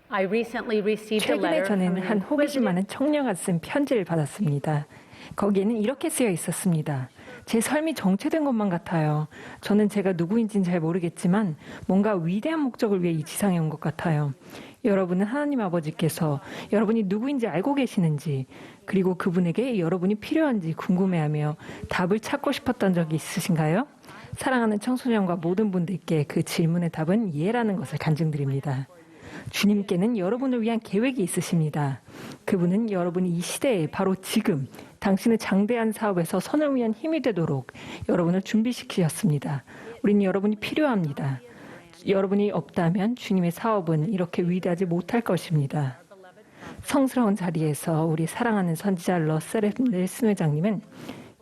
I recently received a 최근에 letter from 저는 an 한 호기심 inquisitive 많은 청녀가 쓴 편지를 받았습니다. 거기에는 이렇게 쓰여 있었습니다. 제 삶이 정체된 것만 같아요. 저는 제가 누구인지는 잘 모르겠지만 뭔가 위대한 목적을 위해 이 지상에 온 것 같아요. 여러분은 하나님 아버지께서 여러분이 누구인지 알고 계시는지, 그리고 그분에게 여러분이 필요한지 궁금해하며 답을 찾고 싶었던 적이 있으신가요? 사랑하는 청소년과 모든 분들께 그 질문의 답은 예라는 것을 간증드립니다. 주님께는 여러분을 위한 계획이 있으십니다. 그분은 여러분이 이 시대에 바로 지금 당신의 장대한 사업에서 선을 위한 힘이 되도록 여러분을 준비시키셨습니다. 우린 여러분이 필요합니다. 여러분이 없다면 주님의 사업은 이렇게 위대하지 못할 것입니다. 성스러운 자리에서 우리 사랑하는 선지자 러셀 넬슨 회장님은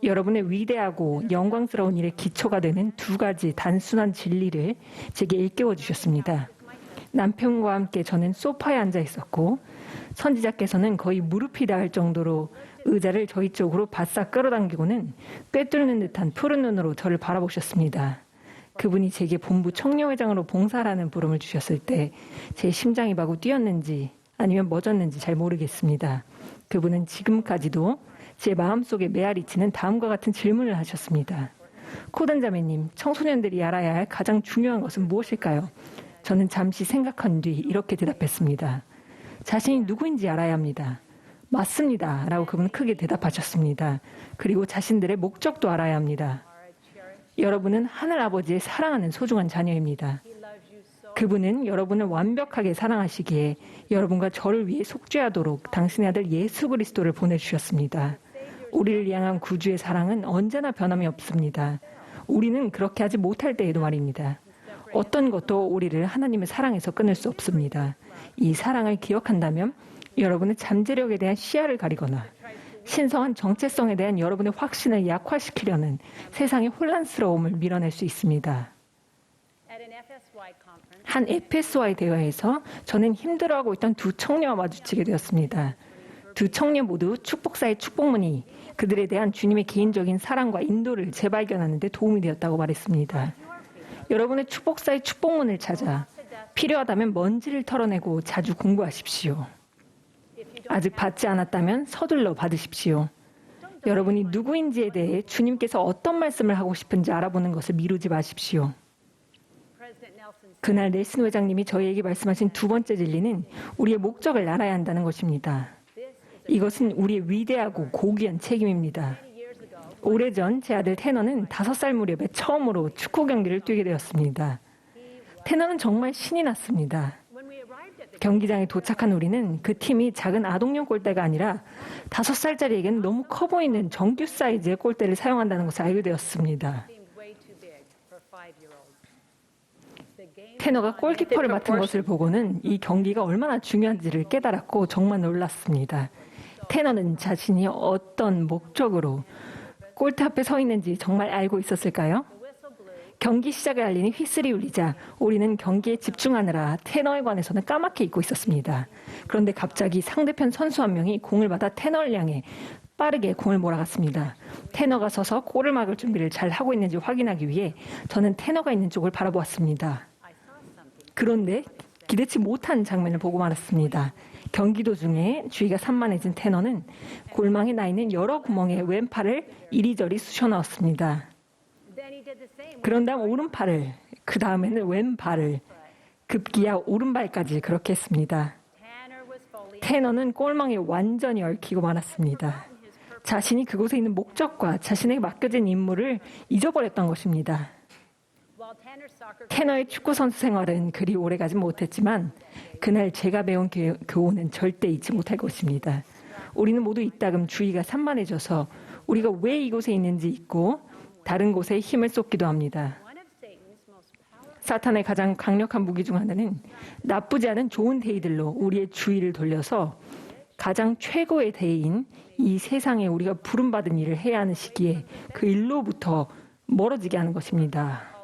여러분의 위대하고 영광스러운 일의 기초가 되는 두 가지 단순한 진리를 제게 일깨워 주셨습니다. 남편과 함께 저는 소파에 앉아 있었고 선지자께서는 거의 무릎이 닿을 정도로 의자를 저희 쪽으로 바싹 끌어당기고는 꿰뚫는 듯한 푸른 눈으로 저를 바라보셨습니다. 그분이 제게 본부 청년회장으로 봉사라는 부름을 주셨을 때 제 심장이 마구 뛰었는지 아니면 멎었는지 잘 모르겠습니다. 그분은 지금까지도 제 마음속에 메아리치는 다음과 같은 질문을 하셨습니다. 코든 자매님, 청소년들이 알아야 할 가장 중요한 것은 무엇일까요? 저는 잠시 생각한 뒤 이렇게 대답했습니다. 자신이 누구인지 알아야 합니다. 맞습니다. 라고 그분은 크게 대답하셨습니다. 그리고 자신들의 목적도 알아야 합니다. 여러분은 하늘 아버지의 사랑하는 소중한 자녀입니다. 그분은 여러분을 완벽하게 사랑하시기에 여러분과 저를 위해 속죄하도록 당신의 아들 예수 그리스도를 보내주셨습니다. 우리를 향한 구주의 사랑은 언제나 변함이 없습니다. 우리는 그렇게 하지 못할 때에도 말입니다. 어떤 것도 우리를 하나님의 사랑에서 끊을 수 없습니다. 이 사랑을 기억한다면 여러분의 잠재력에 대한 시야를 가리거나 신성한 정체성에 대한 여러분의 확신을 약화시키려는 세상의 혼란스러움을 밀어낼 수 있습니다. 한 FSY 대회에서 저는 힘들어하고 있던 두 청년과 마주치게 되었습니다. 두 청년 모두 축복사의 축복문이 그들에 대한 주님의 개인적인 사랑과 인도를 재발견하는 데 도움이 되었다고 말했습니다. 여러분의 축복사의 축복문을 찾아 필요하다면 먼지를 털어내고 자주 공부하십시오. 아직 받지 않았다면 서둘러 받으십시오. 여러분이 누구인지에 대해 주님께서 어떤 말씀을 하고 싶은지 알아보는 것을 미루지 마십시오. 그날 넬슨 회장님이 저희에게 말씀하신 두 번째 진리는 우리의 목적을 알아야 한다는 것입니다. 이것은 우리의 위대하고 고귀한 책임입니다. 오래전 제 아들 테너는 5살 무렵에 처음으로 축구 경기를 뛰게 되었습니다. 테너는 정말 신이 났습니다. 경기장에 도착한 우리는 그 팀이 작은 아동용 골대가 아니라 5살짜리에게는 너무 커 보이는 정규 사이즈의 골대를 사용한다는 것을 알게 되었습니다. 테너가 골키퍼를 맡은 것을 보고는 이 경기가 얼마나 중요한지를 깨달았고 정말 놀랐습니다. 테너는 자신이 어떤 목적으로 골대 앞에 서 있는지 정말 알고 있었을까요? 경기 시작을 알리는 휘슬이 울리자 우리는 경기에 집중하느라 테너에 관해서는 까맣게 잊고 있었습니다. 그런데 갑자기 상대편 선수 한 명이 공을 받아 테너를 향해 빠르게 공을 몰아갔습니다. 테너가 서서 골을 막을 준비를 잘 하고 있는지 확인하기 위해 저는 테너가 있는 쪽을 바라보았습니다. 그런데 기대치 못한 장면을 보고 말았습니다. 경기 도중에 주의가 산만해진 테너는 골망에 나 있는 여러 구멍에 왼팔을 이리저리 쑤셔 넣었습니다. 그런 다음 오른팔을, 그 다음에는 왼발을, 급기야 오른발까지 그렇게 했습니다. 테너는 골망에 완전히 얽히고 말았습니다. 자신이 그곳에 있는 목적과 자신에게 맡겨진 임무를 잊어버렸던 것입니다. 테너의 축구 선수 생활은 그리 오래가지 못했지만 그날 제가 배운 교훈은 절대 잊지 못할 것입니다. 우리는 모두 이따금 주의가 산만해져서 우리가 왜 이곳에 있는지 잊고 다른 곳에 힘을 쏟기도 합니다. 사탄의 가장 강력한 무기 중 하나는 나쁘지 않은 좋은 데이들로 우리의 주의를 돌려서 가장 최고의 데이인 이 세상에 우리가 부름받은 일을 해야 하는 시기에 그 일로부터 멀어지게 하는 것입니다.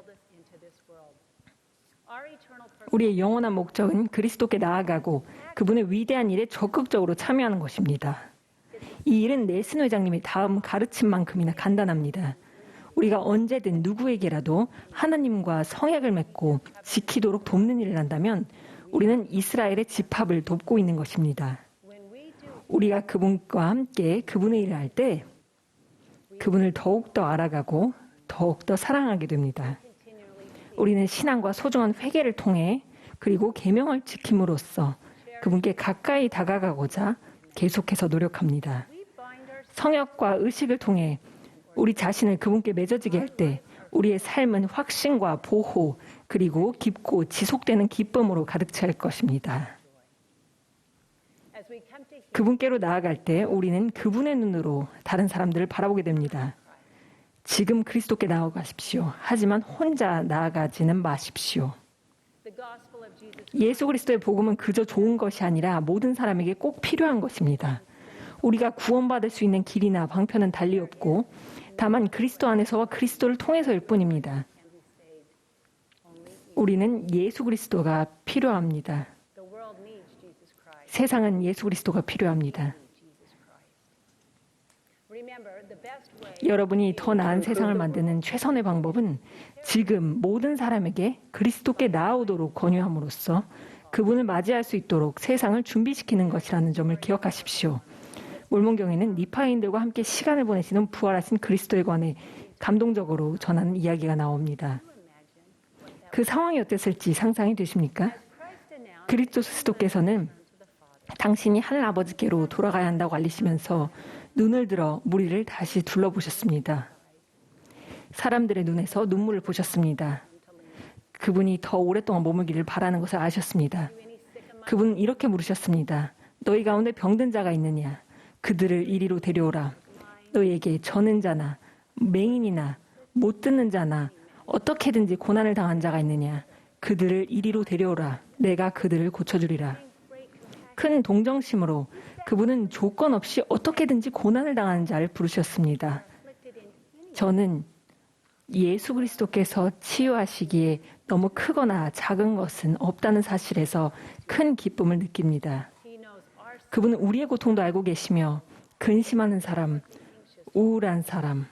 우리의 영원한 목적은 그리스도께 나아가고 그분의 위대한 일에 적극적으로 참여하는 것입니다. 이 일은 넬슨 회장님의 다음 가르침만큼이나 간단합니다. 우리가 언제든 누구에게라도 하나님과 성약을 맺고 지키도록 돕는 일을 한다면 우리는 이스라엘의 집합을 돕고 있는 것입니다. 우리가 그분과 함께 그분의 일을 할 때 그분을 더욱더 알아가고 더욱더 사랑하게 됩니다. 우리는 신앙과 소중한 회개를 통해 그리고 계명을 지킴으로써 그분께 가까이 다가가고자 계속해서 노력합니다. 성역과 의식을 통해 우리 자신을 그분께 맺어지게 할 때 우리의 삶은 확신과 보호 그리고 깊고 지속되는 기쁨으로 가득 찰 것입니다. 그분께로 나아갈 때 우리는 그분의 눈으로 다른 사람들을 바라보게 됩니다. 지금 그리스도께 나아가십시오. 하지만 혼자 나아가지는 마십시오. 예수 그리스도의 복음은 그저 좋은 것이 아니라 모든 사람에게 꼭 필요한 것입니다. 우리가 구원받을 수 있는 길이나 방편은 달리 없고 다만 그리스도 안에서와 그리스도를 통해서일 뿐입니다. 우리는 예수 그리스도가 필요합니다. 세상은 예수 그리스도가 필요합니다. 여러분이 더 나은 세상을 만드는 최선의 방법은 지금 모든 사람에게 그리스도께 나아오도록 권유함으로써 그분을 맞이할 수 있도록 세상을 준비시키는 것이라는 점을 기억하십시오. 몰몬경에는 니파인들과 함께 시간을 보내시는 부활하신 그리스도에 관해 감동적으로 전하는 이야기가 나옵니다. 그 상황이 어땠을지 상상이 되십니까? 그리스도께서는 당신이 하늘 아버지께로 돌아가야 한다고 알리시면서 눈을 들어 무리를 다시 둘러보셨습니다. 사람들의 눈에서 눈물을 보셨습니다. 그분이 더 오랫동안 머물기를 바라는 것을 아셨습니다. 그분은 이렇게 물으셨습니다. 너희 가운데 병든 자가 있느냐? 그들을 이리로 데려오라. 너희에게 저는 자나 맹인이나 못 듣는 자나 어떻게든지 고난을 당한 자가 있느냐? 그들을 이리로 데려오라. 내가 그들을 고쳐주리라. 큰 동정심으로 그분은 조건 없이 어떻게든지 고난을 당하는 자를 부르셨습니다. 저는 예수 그리스도께서 치유하시기에 너무 크거나 작은 것은 없다는 사실에서 큰 기쁨을 느낍니다. 그분은 우리의 고통도 알고 계시며 근심하는 사람, 우울한 사람,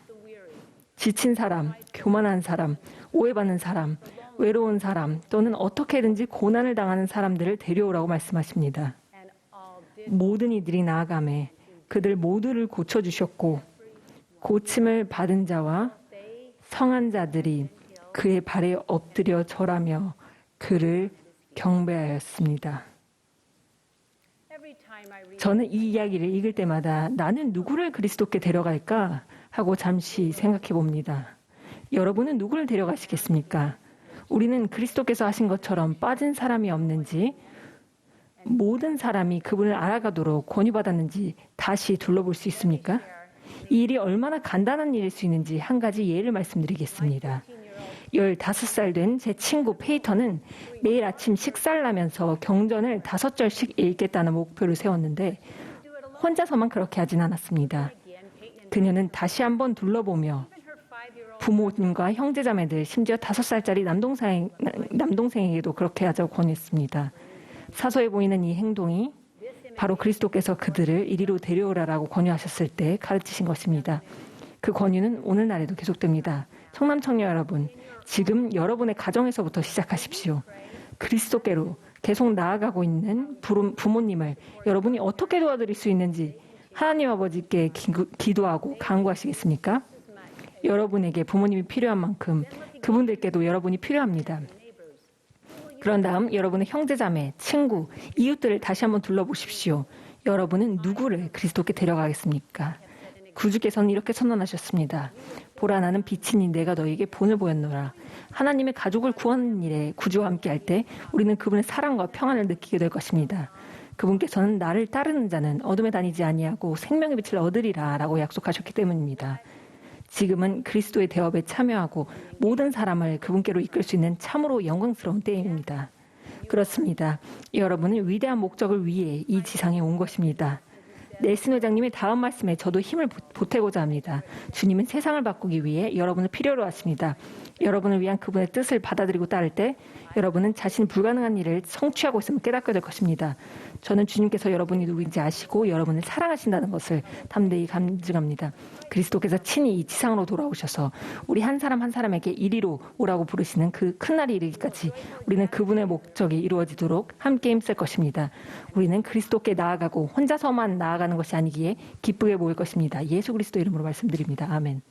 지친 사람, 교만한 사람, 오해받는 사람, 외로운 사람 또는 어떻게든지 고난을 당하는 사람들을 데려오라고 말씀하십니다. 모든 이들이 나아가매 그들 모두를 고쳐주셨고 고침을 받은 자와 성한 자들이 그의 발에 엎드려 절하며 그를 경배하였습니다. 저는 이 이야기를 읽을 때마다 나는 누구를 그리스도께 데려갈까 하고 잠시 생각해 봅니다. 여러분은 누구를 데려가시겠습니까? 우리는 그리스도께서 하신 것처럼 빠진 사람이 없는지 모든 사람이 그분을 알아가도록 권유받았는지 다시 둘러볼 수 있습니까? 이 일이 얼마나 간단한 일일 수 있는지 한 가지 예를 말씀드리겠습니다. 15살 된 제 친구 페이터는 매일 아침 식사를 하면서 경전을 5절씩 읽겠다는 목표를 세웠는데 혼자서만 그렇게 하진 않았습니다. 그녀는 다시 한번 둘러보며 부모님과 형제자매들 심지어 5살짜리 남동생에게도 그렇게 하자고 권했습니다. 사소해 보이는 이 행동이 바로 그리스도께서 그들을 이리로 데려오라라고 권유하셨을 때 가르치신 것입니다. 그 권유는 오늘날에도 계속됩니다. 청남청녀 여러분, 지금 여러분의 가정에서부터 시작하십시오. 그리스도께로 계속 나아가고 있는 부모님을 여러분이 어떻게 도와드릴 수 있는지 하나님 아버지께 기도하고 간구하시겠습니까? 여러분에게 부모님이 필요한 만큼 그분들께도 여러분이 필요합니다. 그런 다음 여러분의 형제자매, 친구, 이웃들을 다시 한번 둘러보십시오. 여러분은 누구를 그리스도께 데려가겠습니까? 구주께서는 이렇게 선언하셨습니다. 보라, 나는 빛이니 내가 너에게 본을 보였노라. 하나님의 가족을 구하는 일에 구주와 함께 할 때 우리는 그분의 사랑과 평안을 느끼게 될 것입니다. 그분께서는 나를 따르는 자는 어둠에 다니지 아니하고 생명의 빛을 얻으리라 라고 약속하셨기 때문입니다. 지금은 그리스도의 대업에 참여하고 모든 사람을 그분께로 이끌 수 있는 참으로 영광스러운 때입니다. 그렇습니다. 여러분은 위대한 목적을 위해 이 지상에 온 것입니다. 넬슨 회장님의 다음 말씀에 저도 힘을 보태고자 합니다. 주님은 세상을 바꾸기 위해 여러분을 필요로 하십니다. 여러분을 위한 그분의 뜻을 받아들이고 따를 때 여러분은 자신 불가능한 일을 성취하고 있음을 깨닫게 될 것입니다. 저는 주님께서 여러분이 누구인지 아시고 여러분을 사랑하신다는 것을 담대히 감증합니다. 그리스도께서 친히 이 지상으로 돌아오셔서 우리 한 사람 한 사람에게 이리로 오라고 부르시는 그 큰 날이 이르기까지 우리는 그분의 목적이 이루어지도록 함께 힘쓸 것입니다. 우리는 그리스도께 나아가고 혼자서만 나아가는 것이 아니기에 기쁘게 모일 것입니다. 예수 그리스도 이름으로 말씀드립니다. 아멘.